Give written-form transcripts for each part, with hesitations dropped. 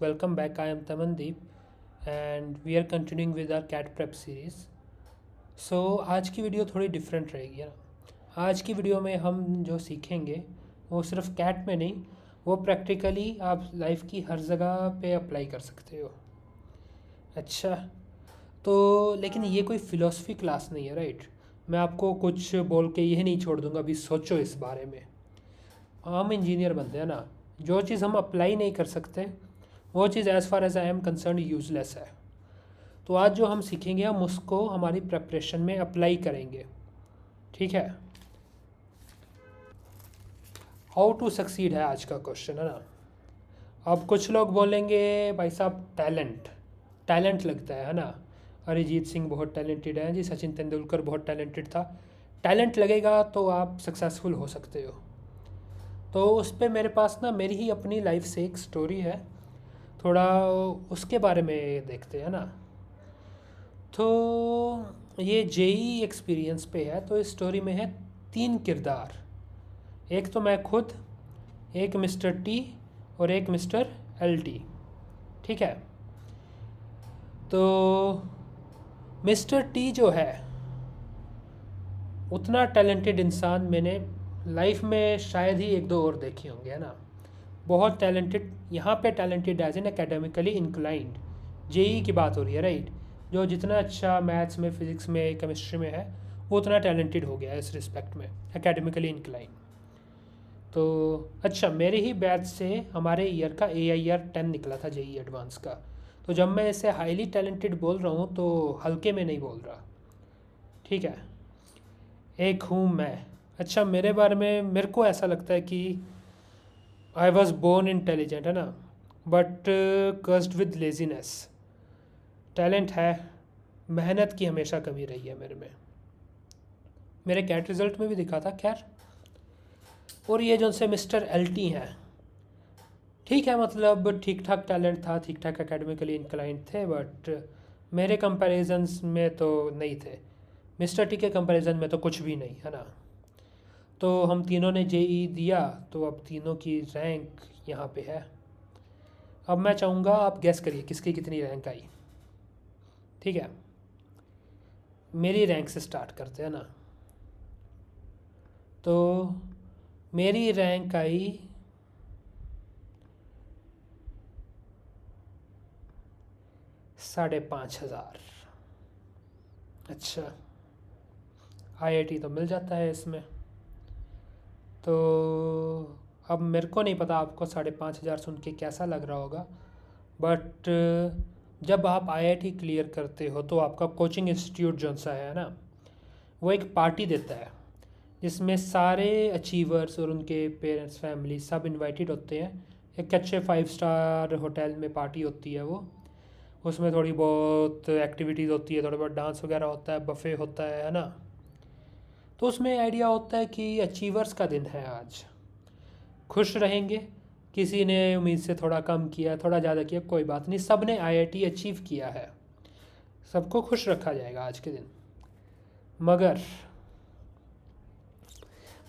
welcome back. I am Tamandeep and we are continuing with our cat prep series. So आज की video थोड़ी different रहेगी ना। आज की वीडियो में हम जो सीखेंगे वो सिर्फ कैट में नहीं, वो प्रैक्टिकली आप लाइफ की हर जगह पे अप्लाई कर सकते हो। अच्छा, तो लेकिन ये कोई फ़िलोसफी क्लास नहीं है, राइट। मैं आपको कुछ बोल के ये नहीं छोड़ दूंगा अभी सोचो इस बारे में। हम इंजीनियर बनते हैं ना, जो चीज़ हम अप्लाई नहीं कर सकते वो चीज़ as far as I am concern useless है। तो आज जो हम सीखेंगे हम उसको हमारी प्रेपरेशन में अप्लाई करेंगे, ठीक है। हाउ टू सक्सीड है आज का क्वेश्चन, है ना। अब कुछ लोग बोलेंगे भाई साहब टैलेंट टैलेंट लगता है ना। अरिजीत सिंह बहुत टैलेंटेड है जी, सचिन तेंदुलकर बहुत टैलेंटेड था। टैलेंट लगेगा तो आप सक्सेसफुल हो सकते हो। तो उस पर मेरे पास ना मेरी ही अपनी लाइफ से एक स्टोरी है, थोड़ा उसके बारे में देखते हैं ना। तो ये जेई एक्सपीरियंस पे है। तो इस स्टोरी में है 3 किरदार, एक तो मैं खुद, एक मिस्टर टी और एक मिस्टर एल टी, ठीक है। तो मिस्टर टी जो है उतना टैलेंटेड इंसान मैंने लाइफ में शायद ही एक दो और देखे होंगे, है ना। बहुत टैलेंटेड, यहाँ पे talented as an academically inclined, JEE की बात हो रही है, राइट। जो जितना अच्छा मैथ्स में, फिज़िक्स में, केमिस्ट्री में है वो उतना टैलेंटेड हो गया है इस रिस्पेक्ट में, एकेडमिकली इंक्लाइंड। तो अच्छा, मेरे ही बैच से हमारे ईयर का AIR 10 निकला था जेई एडवांस का। तो जब मैं इसे हाईली टैलेंटेड बोल रहा हूँ तो हल्के में नहीं बोल रहा, ठीक है। एक हूँ मैं। अच्छा, मेरे बारे में मेरे को ऐसा लगता है कि आई वॉज बोर्न इंटेलिजेंट, है ना, but cursed with laziness. Talent है, मेहनत की हमेशा कमी रही है मेरे में। मेरे कैट रिज़ल्ट में भी दिखा था, खैर। और ये जो उनसे मिस्टर LT हैं, ठीक है, मतलब ठीक ठाक टैलेंट था, ठीक ठाक एकेडमिकली इंक्लाइंड थे, बट मेरे कंपैरिजन्स में तो नहीं थे। मिस्टर टी के कंपैरिजन में तो कुछ भी नहीं, है ना। तो हम तीनों ने जेई दिया, तो अब तीनों की रैंक यहाँ पे है। अब मैं चाहूँगा आप गैस करिए किसकी कितनी रैंक आई, ठीक है। मेरी रैंक से स्टार्ट करते हैं ना। तो मेरी रैंक आई 5,500। अच्छा, IIT तो मिल जाता है इसमें। तो अब मेरे को नहीं पता आपको 5,500 सुन के कैसा लग रहा होगा, बट जब आप IIT क्लियर करते हो तो आपका कोचिंग इंस्टीट्यूट जो सा है ना, वो एक पार्टी देता है जिसमें सारे अचीवर्स और उनके पेरेंट्स, फैमिली सब इनवाइटेड होते हैं। एक अच्छे 5 स्टार होटल में पार्टी होती है वो। उसमें थोड़ी बहुत एक्टिविटीज़ होती है, थोड़ा बहुत डांस वगैरह होता है, बफ़े होता है ना। तो उसमें आइडिया होता है कि अचीवर्स का दिन है आज, खुश रहेंगे। किसी ने उम्मीद से थोड़ा कम किया, थोड़ा ज़्यादा किया, कोई बात नहीं, सब ने IIT अचीव किया है, सबको खुश रखा जाएगा आज के दिन। मगर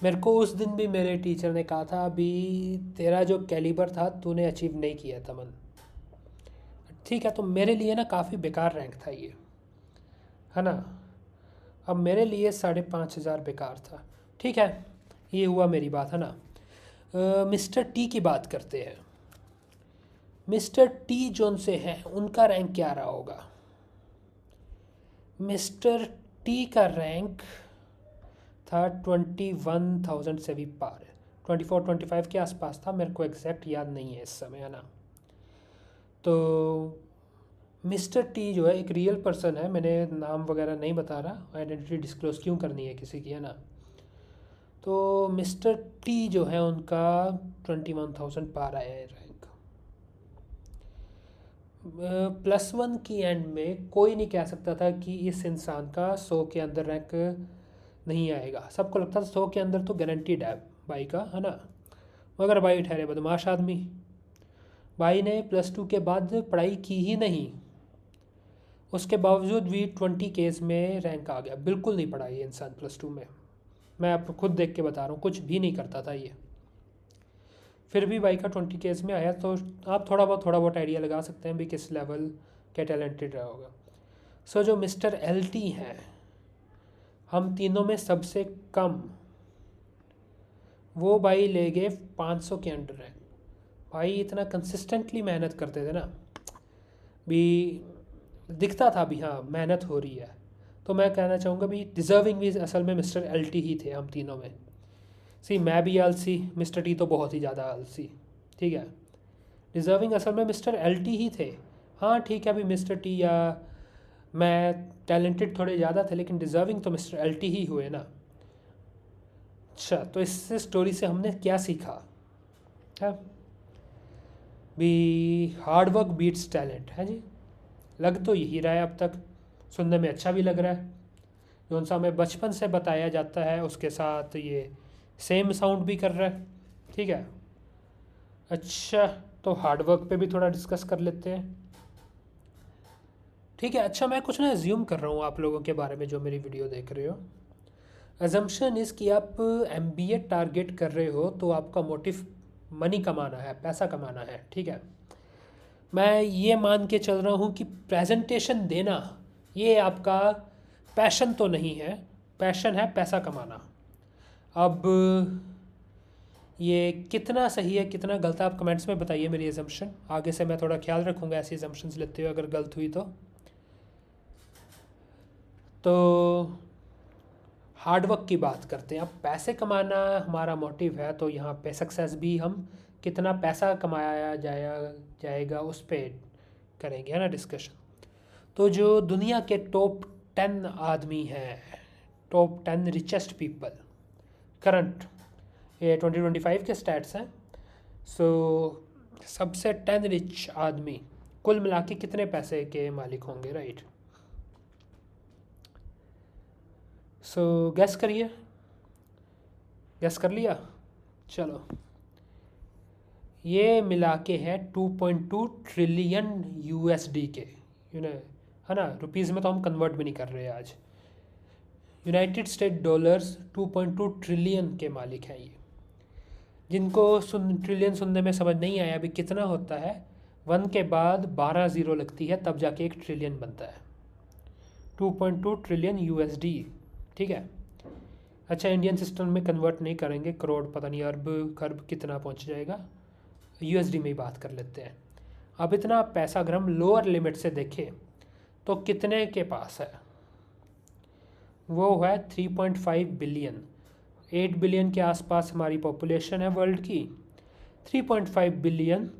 मेरे को उस दिन भी मेरे टीचर ने कहा था, अभी तेरा जो कैलिबर था तूने अचीव नहीं किया तमन, ठीक है। तो मेरे लिए ना काफ़ी बेकार रैंक था ये, है ना। अब मेरे लिए 5,500 बेकार था, ठीक है। ये हुआ मेरी बात, है ना। मिस्टर टी की बात करते हैं। मिस्टर टी जोन से हैं, उनका रैंक क्या रहा होगा। मिस्टर टी का रैंक था 21,000 से भी पार, 24-25 के आसपास था, मेरे को एग्जैक्ट याद नहीं है इस समय, है ना। तो मिस्टर टी जो है एक रियल पर्सन है, मैंने नाम वगैरह नहीं बता रहा, आइडेंटिटी डिस्क्लोज क्यों करनी है किसी की, है ना। तो मिस्टर टी जो है उनका 21,000 पार आया है रैंक। +1 की एंड में कोई नहीं कह सकता था कि इस इंसान का 100 के अंदर रैंक नहीं आएगा। सबको लगता था 100 के अंदर तो गारंटीड है भाई का, है ना। मगर भाई ठहरे बदमाश आदमी। भाई ने +2 के बाद पढ़ाई की ही नहीं, उसके बावजूद भी 20 केस में रैंक आ गया। बिल्कुल नहीं पढ़ा ये इंसान +2 में, मैं आपको खुद देख के बता रहा हूँ, कुछ भी नहीं करता था ये। फिर भी बाई का 20 केस में आया, तो आप थोड़ा बहुत आइडिया लगा सकते हैं भी किस लेवल के टैलेंटेड रहा होगा। सो जो मिस्टर LT हैं, हम तीनों में सबसे कम, वो भाई ले गए 500 के अंडर रैंक। भाई इतना कंसिस्टेंटली मेहनत करते थे ना, भी दिखता था भी हाँ मेहनत हो रही है। तो मैं कहना चाहूँगा भी डिज़र्विंग भी असल में मिस्टर LT ही थे हम तीनों में। सी मैं भी आलसी, मिस्टर T तो बहुत ही ज़्यादा आलसी, ठीक है। डिज़र्विंग असल में मिस्टर LT ही थे। हाँ ठीक है, अभी मिस्टर T या मैं टैलेंटेड थोड़े ज़्यादा थे, लेकिन डिज़र्विंग तो मिस्टर LT ही हुए ना। अच्छा, तो इस स्टोरी से हमने क्या सीखा है? भी हार्ड वर्क बीट्स टैलेंट है जी। लग तो यही रहा है अब तक, सुनने में अच्छा भी लग रहा है। जो सा हमें बचपन से बताया जाता है उसके साथ ये सेम साउंड भी कर रहा है, ठीक है। अच्छा, तो हार्ड वर्क पे भी थोड़ा डिस्कस कर लेते हैं, ठीक है। अच्छा, मैं कुछ ना एज्यूम कर रहा हूँ आप लोगों के बारे में जो मेरी वीडियो देख रहे हो। अजम्पशन इज़ कि आप MBA टारगेट कर रहे हो, तो आपका मोटिव मनी कमाना है, पैसा कमाना है, ठीक है। मैं ये मान के चल रहा हूँ कि प्रेजेंटेशन देना ये आपका पैशन तो नहीं है, पैशन है पैसा कमाना। अब ये कितना सही है कितना गलत है आप कमेंट्स में बताइए मेरी एजम्पशन। आगे से मैं थोड़ा ख्याल रखूँगा ऐसी एजम्पशंस लेते हुए, अगर गलत हुई तो हार्ड वर्क की बात करते हैं। अब पैसे कमाना हमारा मोटिव है, तो यहाँ पे सक्सेस भी हम कितना पैसा कमाया जाएगा उस पर करेंगे, है ना डिस्कशन। तो जो दुनिया के टॉप 10 आदमी हैं, टॉप 10 रिचेस्ट पीपल करंट, ये 2025 के स्टैट्स हैं। सो सबसे 10 रिच आदमी कुल मिला के कितने पैसे के मालिक होंगे, राइट। सो गैस करिए, गैस कर लिया? चलो, ये मिला के है 2.2 ट्रिलियन USD के, है ना। रुपीज़ में तो हम कन्वर्ट भी नहीं कर रहे आज। यूनाइटेड स्टेट डॉलर्स 2.2 ट्रिलियन के मालिक हैं ये। जिनको ट्रिलियन सुनने में समझ नहीं आया अभी कितना होता है, 1 के बाद 12 ज़ीरो लगती है तब जाके 1 ट्रिलियन बनता है। 2.2 ट्रिलियन USD, ठीक है। अच्छा, इंडियन सिस्टम में कन्वर्ट नहीं करेंगे, करोड़ पता नहीं अरब खरब कितना पहुंच जाएगा, USD में ही बात कर लेते हैं। अब इतना पैसा अगर हम लोअर लिमिट से देखें तो कितने के पास है, वो है 3.5 बिलियन। 8 बिलियन के आसपास हमारी पॉपुलेशन है वर्ल्ड की। 3.5 बिलियन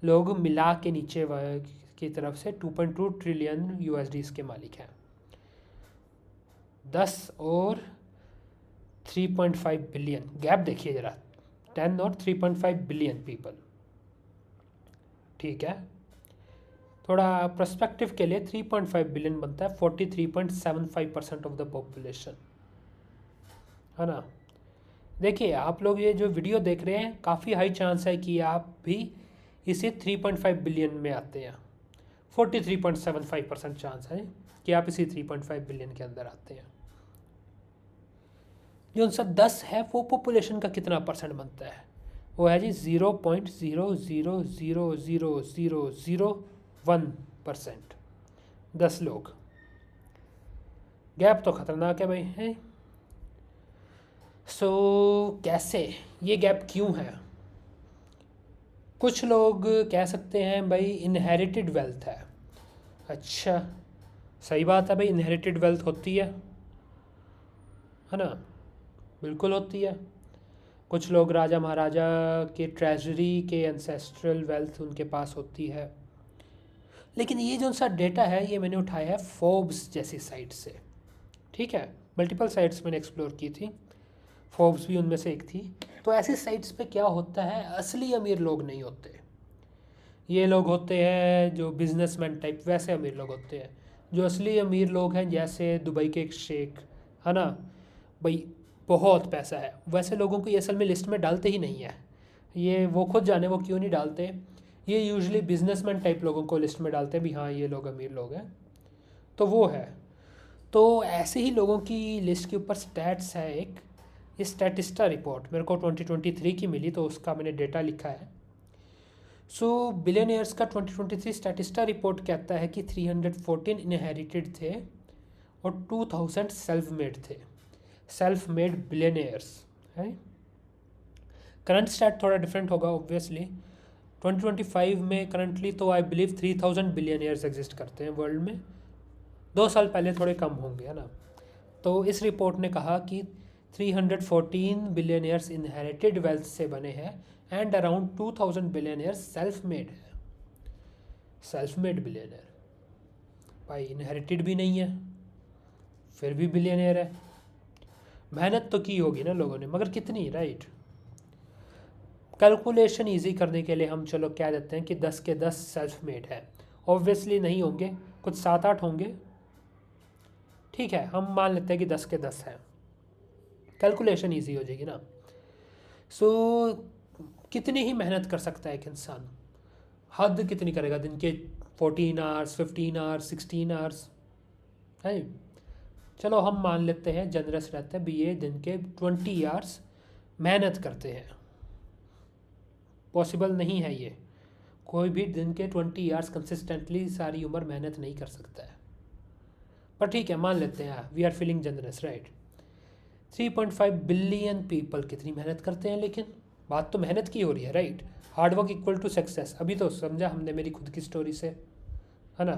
लोग मिला के नीचे की तरफ से 2.2 ट्रिलियन USD के मालिक हैं। 10 और 3.5 बिलियन, गैप देखिए ज़रा, 10 और 3.5 बिलियन पीपल, ठीक है। थोड़ा पर्सपेक्टिव के लिए 3.5 बिलियन बनता है 43.75% ऑफ द पॉपुलेशन, है ना। देखिए आप लोग ये जो वीडियो देख रहे हैं, काफ़ी हाई चांस है कि आप भी इसे 3.5 बिलियन में आते हैं। 43.75% चांस है कि आप इसी 3.5 बिलियन के अंदर आते हैं। जो उनसा 10 है वो पॉपुलेशन का कितना परसेंट बनता है, वो है जी 0.0000001%। 10 लोग, गैप तो ख़तरनाक है भाई, है। सो कैसे, ये गैप क्यों है? कुछ लोग कह सकते हैं भाई इनहेरिटेड वेल्थ है। अच्छा, सही बात है भाई, इनहेरिटेड वेल्थ होती है ना, बिल्कुल होती है। कुछ लोग राजा महाराजा के ट्रेजरी के एंसेस्ट्रल वेल्थ उनके पास होती है। लेकिन ये जो सा डेटा है ये मैंने उठाया है फोर्ब्स जैसी साइट से, ठीक है। मल्टीपल साइट्स मैंने एक्सप्लोर की थी, फोर्ब्स भी उनमें से एक थी। तो ऐसी साइट्स पे क्या होता है, असली अमीर लोग नहीं होते। ये लोग होते हैं जो बिजनेसमैन टाइप, वैसे अमीर लोग होते हैं। जो असली अमीर लोग हैं जैसे दुबई के एक शेख, है ना भाई, बहुत पैसा है, वैसे लोगों को ये असल में लिस्ट में डालते ही नहीं है। ये वो खुद जाने वो क्यों नहीं डालते। ये यूजुअली बिजनेसमैन टाइप लोगों को लिस्ट में डालते हैं भी हाँ ये लोग अमीर लोग हैं, तो वो है। तो ऐसे ही लोगों की लिस्ट के ऊपर स्टैट्स है एक, ये स्टैटिस्टा रिपोर्ट मेरे को 2023 की मिली, तो उसका मैंने डेटा लिखा है। सो बिलियनियर्स का 2023 स्टैटिस्टा रिपोर्ट कहता है कि 314 इनहेरिटेड थे और 2000 सेल्फ मेड थे, सेल्फ मेड बिलियनियर्स है। करंट स्टैट थोड़ा डिफरेंट होगा ऑब्वियसली। 2025 में करंटली तो आई बिलीव 3000 बिलियनियर्स एग्जिस्ट करते हैं वर्ल्ड में। 2 साल पहले थोड़े कम होंगे, है ना। तो इस रिपोर्ट ने कहा कि 314 बिलियनियर्स इनहेरिटेड वेल्थ से बने हैं and around 2000 billionaires self made है। सेल्फ मेड बिलियनियर भाई, इनहेरिटेड भी नहीं है फिर भी बिलियनियर है। मेहनत तो की होगी ना लोगों ने, मगर कितनी, राइट। कैलकुलेशन इजी करने के लिए हम चलो कह देते हैं कि 10 के 10 सेल्फ मेड है। ऑब्वियसली नहीं होंगे, कुछ 7-8 होंगे, ठीक है, हम मान लेते हैं कि 10 के 10 हैं। कैलकुलेशन इजी हो जाएगी ना। सो कितनी ही मेहनत कर सकता है एक इंसान, हद कितनी करेगा, दिन के 14 आवर्स, 15 आवर्स, 16 आवर्स है। चलो हम मान लेते हैं, जनरस रहते हैं भी, ये दिन के 20 आवर्स मेहनत करते हैं। पॉसिबल नहीं है ये, कोई भी दिन के 20 आवर्स कंसिस्टेंटली सारी उम्र मेहनत नहीं कर सकता है, पर ठीक है मान लेते हैं, we are feeling generous, right. 3.5 billion people कितनी मेहनत करते हैं, लेकिन बात तो मेहनत की हो रही है, right. Hard work equal to success, अभी तो समझा हमने मेरी खुद की स्टोरी से, है ना।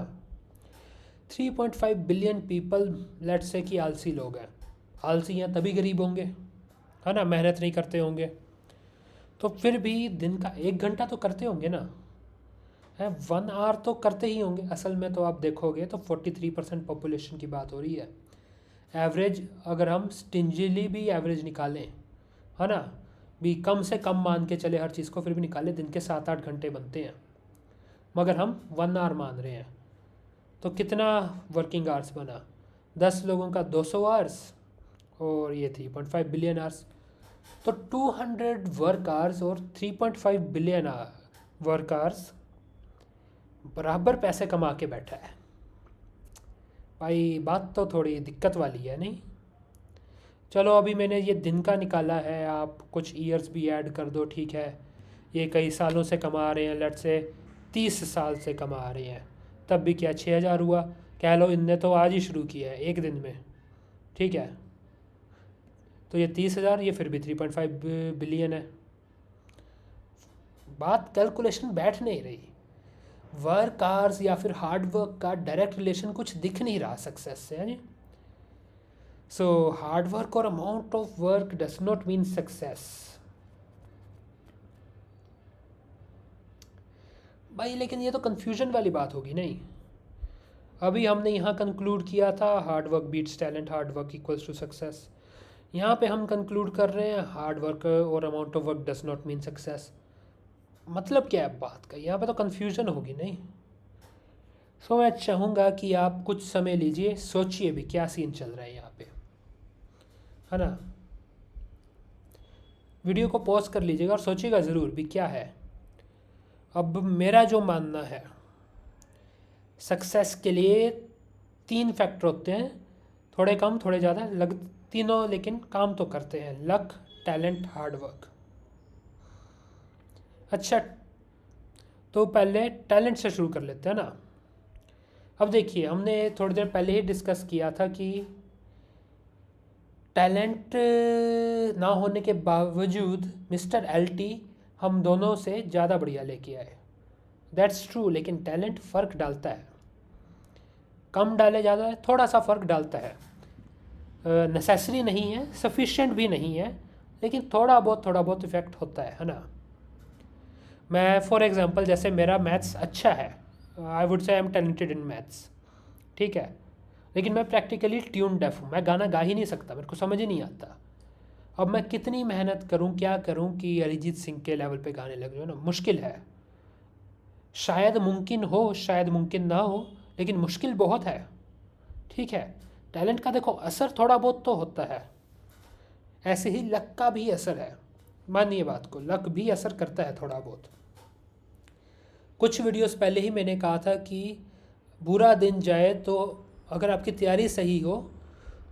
3.5 बिलियन पीपल, लेट्स से कि आलसी लोग हैं। आलसी हैं तभी गरीब होंगे, है ना, मेहनत नहीं करते होंगे, तो फिर भी दिन का 1 घंटा तो करते होंगे ना, है 1 आवर तो करते ही होंगे। असल में तो आप देखोगे तो 43% पॉपुलेशन की बात हो रही है। एवरेज अगर हम स्टिंजिली भी एवरेज निकालें, है ना, भी कम से कम मान के चले हर चीज़ को, फिर भी निकाले दिन के 7-8 घंटे बनते हैं, मगर हम 1 आवर मान रहे हैं, तो कितना वर्किंग आवर्स बना, 10 लोगों का 200 आवर्स, और ये 3.5 बिलियन आवर्स, तो 200 वर्क आवर्स और 3.5 बिलियन वर्क आवर्स बराबर पैसे कमा के बैठा है भाई। बात तो थोड़ी दिक्कत वाली है नहीं। चलो अभी मैंने ये दिन का निकाला है, आप कुछ ईयर्स भी ऐड कर दो, ठीक है। ये कई सालों से कमा रहे हैं, लेट से 30 साल से कमा रहे हैं, तब भी क्या 6000 हुआ, कह लो इनने तो आज ही शुरू किया है एक दिन में, ठीक है। तो ये 30,000, ये फिर भी 3.5 बिलियन है। बात कैलकुलेशन बैठ नहीं रही। वर्क आवर्स या फिर हार्ड वर्क का डायरेक्ट रिलेशन कुछ दिख नहीं रहा सक्सेस से, है। सो हार्ड वर्क और amount of work does not mean success भाई। लेकिन ये तो कंफ्यूजन वाली बात होगी नहीं। अभी हमने यहाँ कंक्लूड किया था hard work beats talent, hard work equals to success. यहाँ पे हम कंक्लूड कर रहे हैं हार्ड वर्क और amount of work does not mean success. मतलब क्या है बात का, यहाँ पे तो कंफ्यूजन होगी नहीं। सो मैं चाहूँगा कि आप कुछ समय लीजिए, सोचिए भी क्या सीन चल रहा है यहाँ पे, है ना। वीडियो को पॉज कर लीजिएगा और सोचिएगा ज़रूर भी क्या है। अब मेरा जो मानना है, सक्सेस के लिए 3 फैक्टर होते हैं, थोड़े कम थोड़े ज़्यादा, लग तीनों लेकिन काम तो करते हैं, लक, टैलेंट, हार्ड वर्क। अच्छा, तो पहले टैलेंट से शुरू कर लेते हैं ना। अब देखिए, हमने थोड़ी देर पहले ही डिस्कस किया था कि टैलेंट ना होने के बावजूद मिस्टर एलटी हम दोनों से ज़्यादा बढ़िया लेके आए। दैट्स ट्रू, लेकिन टैलेंट फ़र्क डालता है, कम डाले ज़्यादा है, थोड़ा सा फ़र्क डालता है। नेसेसरी नहीं है, सफिशिएंट भी नहीं है, लेकिन थोड़ा बहुत इफ़ेक्ट होता है ना। मैं फॉर एग्जांपल, जैसे मेरा मैथ्स अच्छा है, I would say I am talented in maths, ठीक है, लेकिन मैं प्रैक्टिकली ट्यून डेफ हूँ, मैं गाना गा ही नहीं सकता, मेरे को समझ ही नहीं आता। अब मैं कितनी मेहनत करूँ, क्या करूँ कि अरिजीत सिंह के लेवल पे गाने लग जाए ना, मुश्किल है। शायद मुमकिन हो, शायद मुमकिन ना हो, लेकिन मुश्किल बहुत है, ठीक है। टैलेंट का देखो असर थोड़ा बहुत तो होता है, ऐसे ही लक का भी असर है, मानिए बात को, लक भी असर करता है थोड़ा बहुत। कुछ वीडियोस पहले ही मैंने कहा था कि बुरा दिन जाए तो अगर आपकी तैयारी सही हो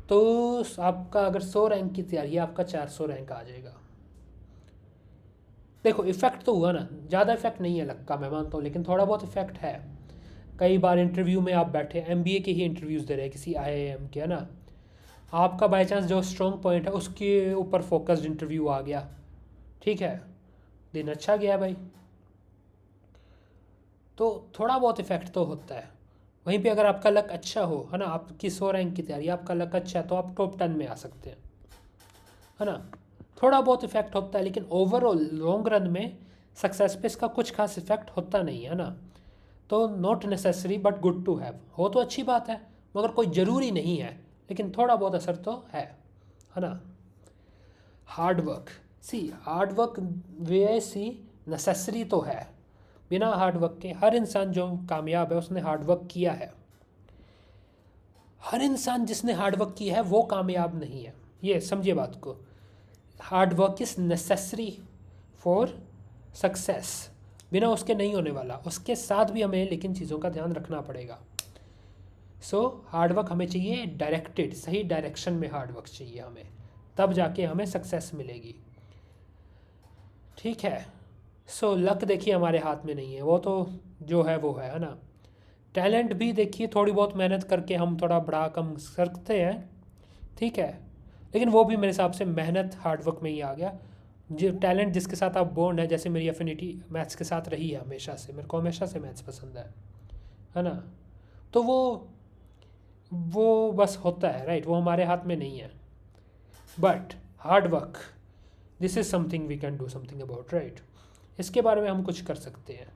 तो आपका अगर 100 रैंक की तैयारी है, आपका 400 रैंक आ जाएगा। देखो इफ़ेक्ट तो हुआ ना, ज़्यादा इफेक्ट नहीं है लक का, मैं मानता हूँ, लेकिन थोड़ा बहुत इफेक्ट है। कई बार इंटरव्यू में आप बैठे एमबीए के ही इंटरव्यूज़ दे रहे हैं किसी आईआईएम के, है ना, आपका बाई चांस जो स्ट्रॉन्ग पॉइंट है उसके ऊपर फोकस्ड इंटरव्यू आ गया, ठीक है, दिन अच्छा गया भाई, तो थोड़ा बहुत इफेक्ट तो होता है। वहीं पे अगर आपका लक अच्छा हो, है ना, आपकी 100 रैंक की तैयारी, आपका लक अच्छा है, तो आप टॉप 10 में आ सकते हैं, है ना। थोड़ा बहुत इफेक्ट होता है, लेकिन ओवरऑल लॉन्ग रन में सक्सेस पे इसका कुछ खास इफेक्ट होता नहीं है ना। तो not necessary but good to have, हो तो अच्छी बात है, मगर कोई ज़रूरी नहीं है, लेकिन थोड़ा बहुत असर तो है ना। हार्ड वर्क, सी हार्ड वर्क वे सी नेसेसरी तो है, बिना हार्ड वर्क के हर इंसान जो कामयाब है उसने हार्ड वर्क किया है। हर इंसान जिसने हार्ड वर्क किया है वो कामयाब नहीं है, ये समझिए बात को। Hard work is necessary for success, बिना उसके नहीं होने वाला, उसके साथ भी हमें लेकिन चीज़ों का ध्यान रखना पड़ेगा। सो हार्ड वर्क हमें चाहिए डायरेक्टेड, सही डायरेक्शन में हार्ड वर्क चाहिए हमें, तब जाके हमें सक्सेस मिलेगी, ठीक है। सो लक देखिए हमारे हाथ में नहीं है, वो तो जो है वो है ना। टैलेंट भी देखिए थोड़ी बहुत मेहनत करके हम थोड़ा बड़ा कम सकते हैं, ठीक है, लेकिन वो भी मेरे हिसाब से मेहनत हार्डवर्क में ही आ गया। जो टैलेंट जिसके साथ आप बॉन्ड है, जैसे मेरी अफिनिटी मैथ्स के साथ रही है हमेशा से, मेरे को हमेशा से मैथ्स पसंद है ना, तो वो बस होता है, राइट, वो हमारे हाथ में नहीं है। But hard work, this is something we can do something about, right, इसके बारे में हम कुछ कर सकते हैं,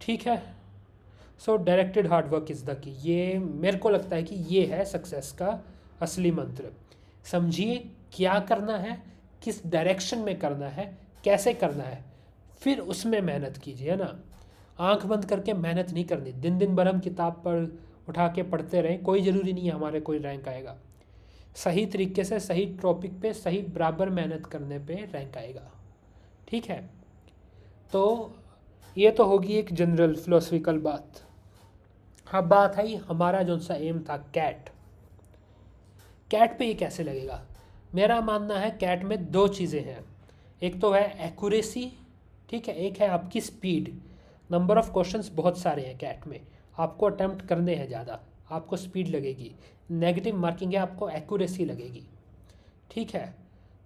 ठीक है। So directed hard work is the key, ये मेरे को लगता है कि ये है सक्सेस का असली मंत्र। समझिए क्या करना है, किस डायरेक्शन में करना है, कैसे करना है, फिर उसमें मेहनत कीजिए, है ना। आंख बंद करके मेहनत नहीं करनी, दिन दिन भर हम किताब पर उठा के पढ़ते रहें, कोई ज़रूरी नहीं है हमारे कोई रैंक आएगा। सही तरीके से सही टॉपिक पे सही बराबर मेहनत करने पे रैंक आएगा, ठीक है। तो ये तो होगी एक जनरल फिलोसफिकल बात। हाँ, बात आई हमारा जो सा एम था कैट, कैट पे ये कैसे लगेगा। मेरा मानना है कैट में दो चीज़ें हैं, एक तो है एक्यूरेसी, ठीक है, एक है आपकी स्पीड। नंबर ऑफ़ क्वेश्चंस बहुत सारे हैं कैट में, आपको अटैम्प्ट करने हैं ज़्यादा, आपको स्पीड लगेगी। नेगेटिव मार्किंग है, आपको एक्यूरेसी लगेगी, ठीक है।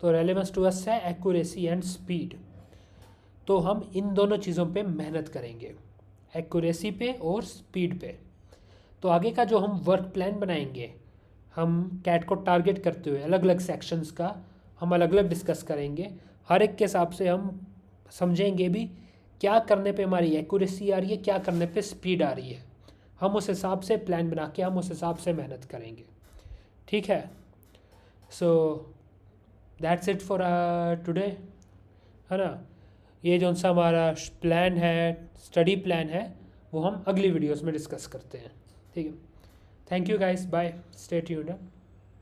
तो रेलेवेंस टू अस है एक्यूरेसी एंड स्पीड, तो हम इन दोनों चीज़ों पे मेहनत करेंगे, एक्यूरेसी पे और स्पीड पे। तो आगे का जो हम वर्क प्लान बनाएंगे, हम कैट को टारगेट करते हुए अलग अलग सेक्शंस का हम अलग अलग डिस्कस करेंगे, हर एक के हिसाब से हम समझेंगे भी क्या करने पे हमारी एक्यूरेसी आ रही है, क्या करने पे स्पीड आ रही है, हम उस हिसाब से प्लान बना के हम उस हिसाब से मेहनत करेंगे, ठीक है। So that's it for today, है ना। ये जो सा हमारा प्लान है, स्टडी प्लान है, वो हम अगली वीडियोस में डिस्कस करते हैं, ठीक है। Thank you guys, bye, stay tuned.